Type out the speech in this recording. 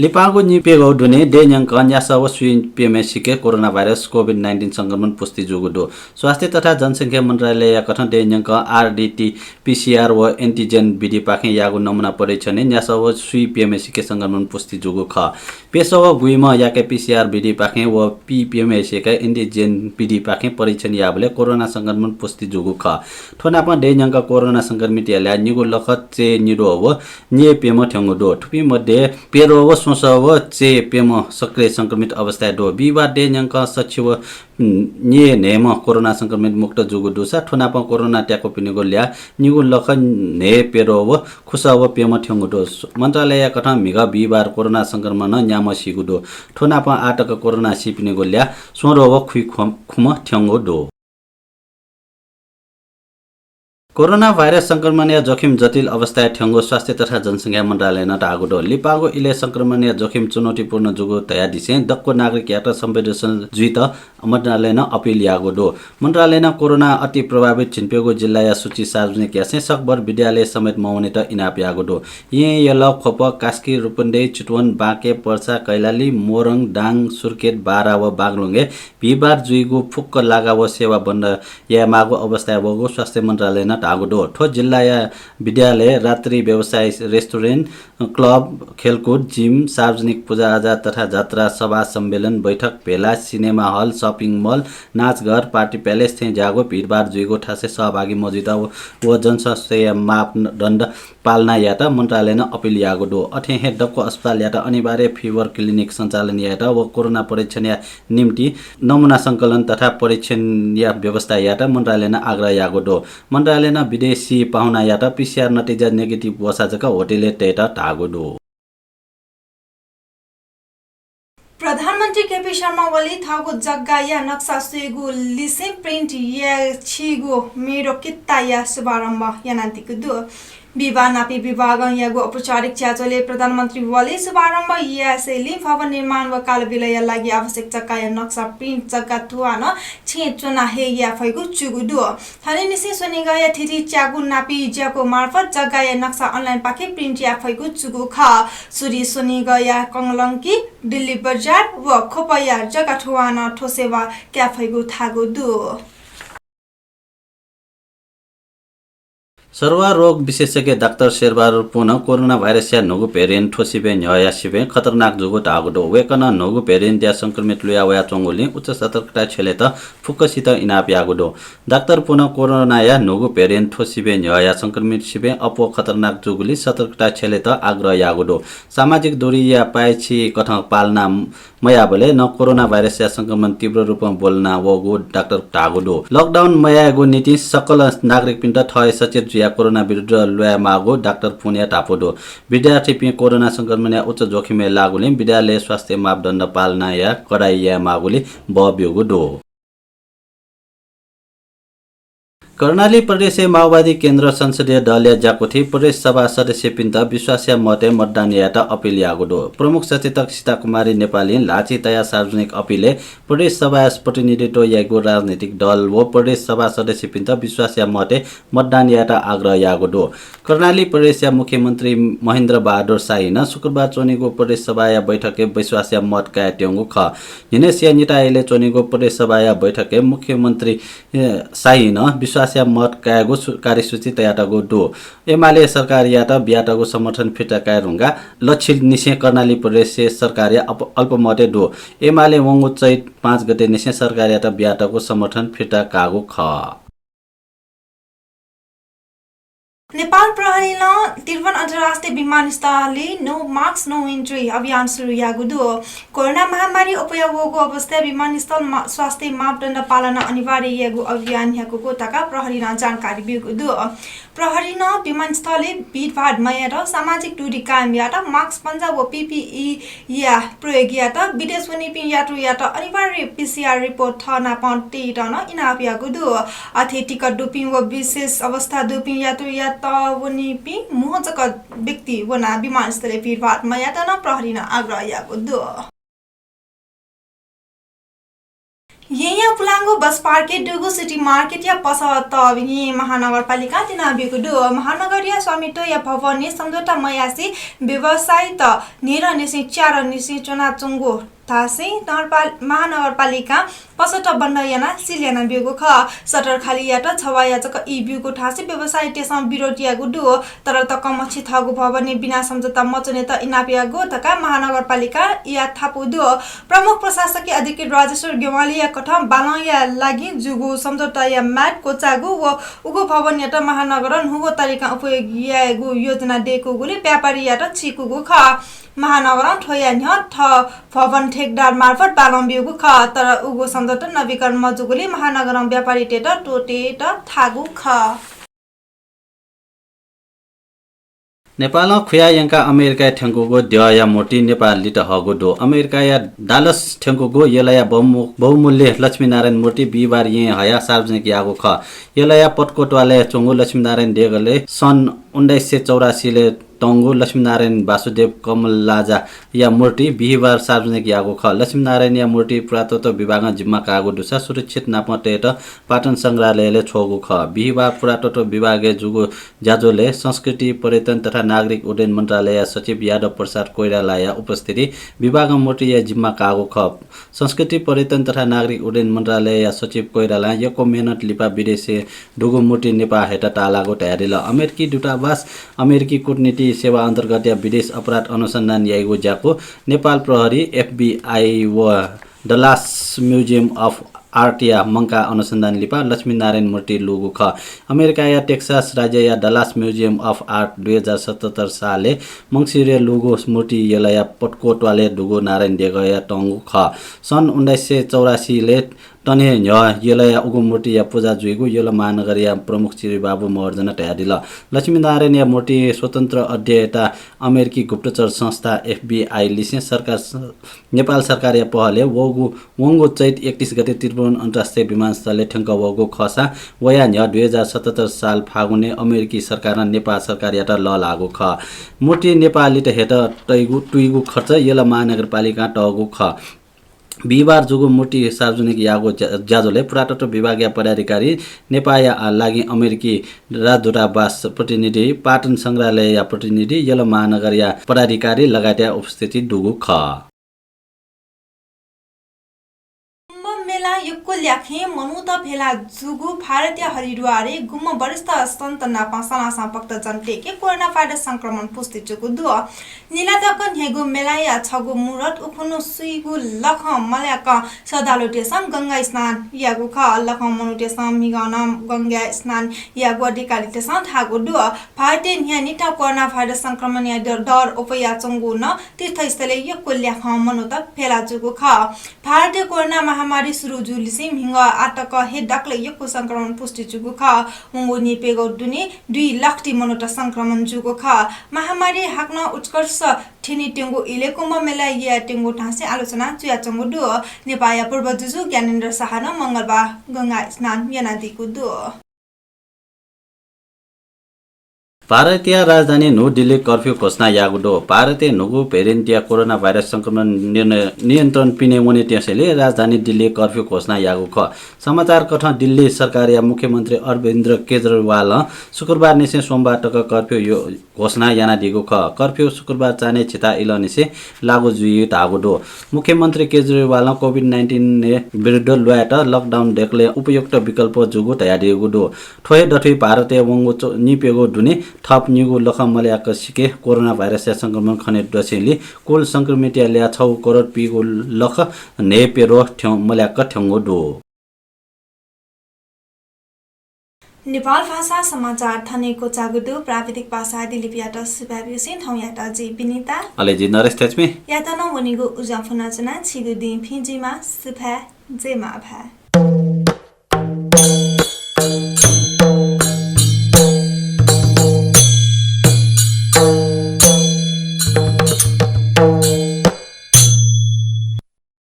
लिपाको निपेगौ दुने डेन्यङ कन्यासव स्विन पिएमएसीके corona virus COVID-19 संक्रमण पुष्टि जुगुडो स्वास्थ्य तथा जनसंख्या मन्त्रालय कथन डेन्यङ आरडीटी पीसीआर व एन्टिजेन विधि पाखे यागु नमुना परीक्षण न्यासव स्वी पिएमएसीके संक्रमण पुष्टि जुगु ख पेसव गुइम याके पीसीआर विधि पाखे व पीएमएसीके एन्टिजेन विधि पाखे परीक्षण याबले कोरोना संक्रमण पुष्टि जुगु ख ठोनाप डेन्यङ कोरोना संक्रमित याले निगु लखत चे निरो व nye pemo thyango do thupi madhe pero wa sosa wa che pemo सक्रिय संक्रमित अवस्था दो बिवा दे न्यंका सचिव nye nema कोरोना संक्रमित मुक्त जुगु दुसा ठुनाप कोरोना ट्याको पिनेगो ल्या निगु लख ने पेरो व खुसा व पेम थ्यंगु दो मन्त्रालय कथा मिगा बिबार कोरोना संक्रमण न्याम सिगु दो ठुनाप आटक कोरोना सिपिनेगो ल्या सोरो व खुइ खुम थ्यंगु दो कोरोना भाइरस संक्रमणीय जोखिम जटिल अवस्था ठ्याङ्गो स्वास्थ्य तथा जनसंख्या मन्त्रालय नटागो दो लिपागो इले संक्रमणीय जोखिम चुनौतीपूर्ण जुगो तया दिसे दक्को नागरिक यात्रा संवेदनशील जुइत मन्त्रालय न अपील यागो दो मन्त्रालय न कोरोना अति प्रभावित छिनपेगो जिल्ला या सूची सार्वजनिक यासे सकभर विद्यालय समेत मौने त इनाप यागो दो ये यला खोप कास्की रुपन्डे चितवन बाके पर्सा कैलाली मोरङ डाङ सुर्खेत बारा व बागलुङे बिबार जुइगो फुक्क लागा व सेवा बन्द या मागो अवस्था वगो स्वास्थ्य मन्त्रालय न टागो ठो जिल्ला या विद्यालय रात्रि व्यवसाय रेस्टुरेन्ट क्लब खेलकुद जिम सार्वजनिक पूजाआजा तथा जात्रा सभा सम्मेलन बैठक भेला सिनेमा हल शपिङ मल नाचघर पार्टी प्यालेस थे जागो भिडभाड जुइगो ठासे सहभागी मौजुदा व जनस्वास्थ्य मापदण्ड पालना याता मन्त्रालय न अपील यागो दो अथे हे डक्को अस्पताल याता अनिवार्य फिभर क्लिनिक सञ्चालन याता व कोरोना परीक्षण या निम्ति नमुना संकलन तथा परीक्षण या व्यवस्था याता मन्त्रालय न आग्रह यागो दो मन्त्रालय न विदेशी पाहुना याता पीसीआर नतिजा नेगेटिभ वसाजका होटेले तेटा टागो दो प्रधानमन्त्री केपी शर्मा ओली थागो जग्गा या नक्सा सुगु लिसे प्रिन्ट या छिगु मेरो कित्ता या शुभारम्भ यानान्तिको दु विवाह नापी विभाग यागो औपचारिक च्याचोले प्रधानमन्त्री ओली शुभारम्भ या शैली भवन निर्माण व काल विलय लागि आवश्यक जग्गा या नक्सा प्रिन्ट जग्गा तुआन छे चुना हे या फैगु चुगु दु हने निसे सोनिगा या थिति च्यागु नापी ज्याको मार्फत जग्गा या नक्सा अनलाइन पाके प्रिन्ट या फैगु चुगु ख सुरी सोनिगा या कंगलंकी दिल्ली बजार व खोपया जग्गा ठुआन ठोसेवा क्या फैगु थागु दु सर्वा रोग विशेषज्ञ डाक्टर शेरबार पुनः कोरोना भाइरस या नोगु भेरिएन्ट ठोसिबे न्याया सिबे खतरनाक जुगो टागो वेकन नोगु भेरिएन्ट या संक्रमित लुया वया चंगुली उच्च सतर्कता छेले त फुक्कसित इनाप यागो दो डाक्टर पुनः कोरोना या नोगु भेरिएन्ट ठोसिबे न्याया संक्रमित सिबे अपो खतरनाक जुगुली सतर्कता छेले त आग्रह यागो दो सामाजिक दूरी या पाएछि कथा पालना मया बोले न कोरोना भाइरस या संक्रमण तीव्र रूपमा बोल्ना वगो डाक्टर टागो दो लकडाउन मयागो नीति सकल नागरिक पिण्ड थय सचेत कोरोना विरुद्ध लुया मागो डाक्टर पुनिया टापोदो विद्यार्थी पि कोरोना संक्रमण या उच्च जोखिम लागुले विद्यालय स्वास्थ्य मापदण्ड पालना या कडाई या मागुले बब्योगो दो कर्णाली प्रदेश माओवादी केन्द्र संसदीय दल जाकोथी प्रदेश सभा सदस्य पिन्त विश्वास्य मते मतदान याता अपील यागो दो प्रमुख सचेतक सीता कुमारी नेपाली लाची तया सार्वजनिक अपीले प्रदेश सभा प्रतिनिधित्व यागो राजनीतिक दल व प्रदेश सभा सदस्य पिन्त विश्वास्य मते मतदान याता आग्रह यागो दो कर्णाली प्रदेश मुख्यमन्त्री महेन्द्र बहादुर शाही न शुक्रबार चोनीगो प्रदेश सभा बैठके विश्वास्य मत का ट्याङ्गो ख हिनेसिया निटाइले चोनीगो प्रदेश सभा बैठके मुख्यमन्त्री शाही न विश्वास्य मत कायगो कार्यसूची तयाटागो दो एमाले सरकार याता बियाटागो समर्थन फिर्ता कायरुंगा लक्षित निसे कर्णाली प्रदेश सरकार अल्पमते दो एमाले वंगो चैत 5 गते निसे सरकार याता बियाटागो समर्थन फिर्ता कागो ख नेपाल प्रहरीले त्रिभुवन अन्तर्राष्ट्रिय विमानस्थलले नो मास्क नो एन्ट्री अभियान सुरु यागु दो कोरोना महामारी उपयोगको अवस्था विमानस्थल स्वास्थ्य मापदण्ड पालना अनिवार्य यागु अभियान याको गोताका प्रहरीले जानकारी दिएको दो प्रहरीले विमानस्थलले भिडभाडमय र सामाजिक दूरी कायम याता मास्क पन्जा व पीपीई या प्रयोग याता विदेश वनिपि यात्रु याता अनिवार्य पीसीआर रिपोर्ट थना पन्टी रन इनाप यागु दो अथे टिकट डोपिङ व विशेष अवस्था डोपिङ यात्रु याता वनिपि मोहजक व्यक्ति वना विमानस्थलले भिडभाडमय याता न प्रहरीले आग्रह यागु दो यहाँ पुलाङ लिपाङको बस पार्केट डुगु सिटी मार्केट या पसत यी महानगरपालिका तिना बिगु दु महानगरीय स्वामित्व या भवन सम्झौता मयासी व्यवसाय त नेर निसि चार निसि चुना चुङ्गो तासे महानगरपालिका पसट बन्द याना सिलियाना बिगु ख सटर खाली याट छवाया जक इ बिगु ठासे व्यवसाय तेसम विरोधिया गुडु तर तक मछि थगु भवने बिना सम्झौता मचने त इनापिया गो तका महानगरपालिका या थापुदु प्रमुख प्रशासकीय अधिकारी राजेश्वर गेवालिया कथा बालया लागि जुगु सम्झौता या म्याट कोचागु व उगु भवन याट महानगरन हुगो तरिका उपयोगी गु योजना देको गुले व्यापारी याट छिकुगु ख महानगरन ठोया न्ह ठ भवन ठेकदार मार्फत बालम बिगु ख तर उगु सम्झौता नवीकरण मजुगुले महानगरम व्यापारी टेट टोटे त थागु ख नेपाल खुया यंका अमेरिका ठेंगुगो द्या मोटी नेपाल लिट हगो दो अमेरिका या डालस ठेंगुगो यलाया बहुमूल्य लक्ष्मीनारायण मूर्ति बिहिबार ये हया सार्वजनिक यागो ख यलाया पटकोटवाले चोंगो लक्ष्मीनारायण देगले सन् 1984 ले टंगो लक्ष्मीनारायण वासुदेव कमलाजा या मूर्ति बिहिबार सार्वजनिक यागो ख लक्ष्मीनारायण या मूर्ति पुरातत्व विभाग जिम्मा कागो दुसा सुरक्षित नापटेट पाटन संग्रहालयले छोगो ख बिहिबार पुरातत्व विभागले जुगो ज्याजोले संस्कृति पर्यटन तथा नागरिक उड्डयन मन्त्रालय सचिव यादव प्रसाद कोइराला उपस्थिति विभाग मूर्ति या जिम्मा कागो ख संस्कृति पर्यटन तथा नागरिक उड्डयन मन्त्रालय सचिव कोइराला यको मेहनत लिपा विदेशी डुगु मूर्ति नेपाल हेटा टालागो तयारी ल अमेरिकी दूतावास अमेरिकी कूटनीति सेवा अन्तर्गत या विदेश अपराध अनुसन्धान यागो ज्याको नेपाल प्रहरी FBI व डलास म्युजियम अफ आर्ट या मंका अनुसन्धान लिपा लक्ष्मीनारायण मूर्ति लुगु ख अमेरिका या टेक्सास राज्य या डलास म्युजियम अफ आर्ट 2077 सालले मंगसिरे लुगु मूर्ति यलाया पटकोटवाले डुगु नारायण देगया टंगु ख सन् 1984 ले तने यलया उगु मूर्ति या पूजा जुइगु यल महानगर या प्रमुख श्री बाबु महर्जन तयारी ल लक्ष्मीनारायण या मूर्ति स्वतन्त्र अध्ययता अमेरिकी गुप्तचर संस्था FBI लिसेन्स सरकार नेपाल सरकार या पहले वंगो चैत 31 गते त्रिभुवन अन्तर्राष्ट्रिय विमानस्थलले ठेंक वगु खसा वया 2077 साल फागुने अमेरिकी सरकार नेपाल सरकार यात ल लागु ख मूर्ति नेपाली त हेत टुइगु खर्च यल महानगरपालिका टगु ख बिहिबार जुगु मूर्ति सार्वजनिक यागो ज्याजोले पुरातत्व विभाग या पदाधिकारी नेपाल या लागि अमेरिकी राजदूतावास प्रतिनिधि पाटन संग्रहालय या प्रतिनिधि यल महानगर या पदाधिकारी लगायत उपस्थिति दुगु ख युक्को ल्याखे मनुत भेला जुगु भारतीय हरिद्वारे गुम वरिष्ठ सन्त नापा सनासा भक्त जनतेके कोरोना भाइरस संक्रमण पुष्टि जुगु दु निलातक न्हेगु मेलाया छगु मुरत उखुनु सुइगु लख मल्याक सदालोटेसम गंगा स्नान यागु ख लख मनुटेसम मिगानम गंगा स्नान यागु अधिकारितेसम थागु दु भारतीय न्यानिटा कोरोना भाइरस संक्रमण या डर उपया चंगु न तीर्थस्थले युक्को ल्याख मनुत भेला जुगु ख भारतीय कोरोना महामारी सुरु जुलिसिम हिंग आटक हे डक्ले यको संक्रमण पुष्टि जुगु ख मुंगो निपेगो दुने 2 लाख मनोट संक्रमण जुगु ख महामारी हाक्न उत्कर्ष ठिनी टेंगो इलेकोमा मेला या टेंगो ठासे आलोचना चुया चंगो दु नेपाल पूर्व जुजु ज्ञानेन्द्र साहन मंगलबार गंगा स्नान यनादिको दु भारतीय राजधानी न्यू दिल्ली कर्फ्यू घोषणा यागुडो भारतीय नुगु भेरिएन्ट कोरोना भाइरस संक्रमण नियन्त्रण पिने मुनि त्यसैले राजधानी दिल्ली कर्फ्यू घोषणा यागु ख समाचार कथा दिल्ली सरकार या मुख्यमन्त्री अरविन्द केजरीवाल शुक्रबार निसे सोमबार तक कर्फ्यू घोषणा याना दिगु ख कर्फ्यू शुक्रबार चाने छिता इलनिसे लागु जुइ तागुडो मुख्यमन्त्री केजरीवाल कोभिड-19 ने विरुद्ध ल्याट लकडाउन देखले उपयुक्त विकल्प जुगु तयारी गुडो ठोय दठै भारतीय वंगो निपेगो दुने थप निगु लख मल्याक सिके कोरोना भाइरस संक्रमण खने दसेली कुल संक्रमित ल्या 6 करोड पिगु लख नेपेरो ठ्यौ मल्याक ठ्यंगो दो नेपाल भाषा समाचार थनेको चागुदु प्राविधिक भाषा दिलिप यात सुभाबिसिन थौ यात जी बिनिता अलेजी नरेश तेजमी यात न वनिगु उजाफुना जना छिगु दिन फिजिमा सुभा जेमा भा